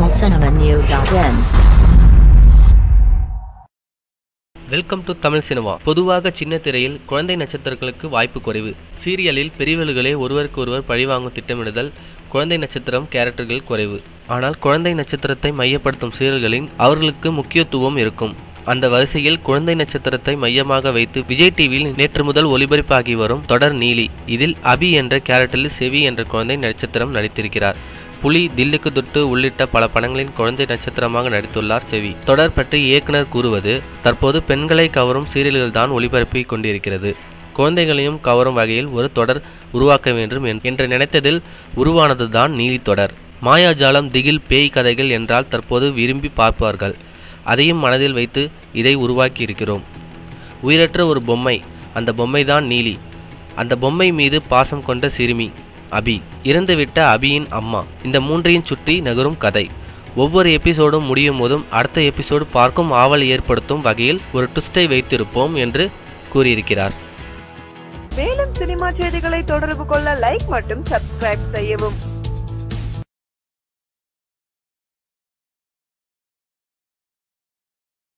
tamilcinemanew.in. Welcome to Tamil cinema. பொதுவாக சின்ன திரையில் குழந்தை நட்சத்திரங்களுக்கு வாய்ப்பு குறைவு. சீரியலில் பெரியவர்களே ஒருவருக்கு ஒருவர் பழிவாங்கும் திட்டமிடுதல், குழந்தை நட்சத்திரம் கேரக்டர்கள் குறைவு. ஆனால் குழந்தை நட்சத்திரத்தை மையப்படுத்தும் சீரியல்களின் அவர்களுக்கு முக்கியத்துவம் இருக்கும். அந்த வரிசையில் குழந்தை நட்சத்திரத்தை மையமாக வைத்து விஜய் டிவியில் நேற்று முதல் ஒளிபரப்பாகி வரும் தொடர் நீலி. இதில் அபி என்ற கேரக்டரில் செவி என்ற குழந்தை நட்சத்திரம் நடித்திருக்கிறார். புலி, தில்லுக்கு துட்டு உள்ளிட்ட பல படங்களின் குழந்தை நட்சத்திரமாக நடித்துள்ளார் செவி. தொடர் பற்றி இயக்குனர் கூறுவது, தற்போது பெண்களை கவரும் சீரியல்கள் தான் ஒளிபரப்பி கொண்டிருக்கிறது. குழந்தைகளையும் கவரும் வகையில் ஒரு தொடர் உருவாக்க வேண்டும் என்று நினைத்ததில் உருவானதுதான் நீலி தொடர். மாயாஜாலம், திகில், பேய் கதைகள் என்றால் தற்போது விரும்பி பார்ப்பார்கள். அதையும் மனதில் வைத்து இதை உருவாக்கி இருக்கிறோம். உயிரற்ற ஒரு பொம்மை, அந்த பொம்மைதான் நீலி. அந்த பொம்மை மீது பாசம் கொண்ட சிறுமி அபி, இறந்துவிட்ட அபியின் அம்மா. இந்த மூன்றையும் சுற்றி நகரும் கதை. ஒவ்வொரு எபிசோடும் முடியும் போதும் அடுத்த எபிசோடு பார்க்கும் ஆவல் ஏற்படுத்தும் வகையில் ஒரு ட்விஸ்டை வைத்திருப்போம் என்று கூறியிருக்கிறார். மேலும் சினிமா செய்திகளை தொடர்பு கொள்ள லைக் மற்றும் சப்ஸ்கிரைப் செய்யவும்.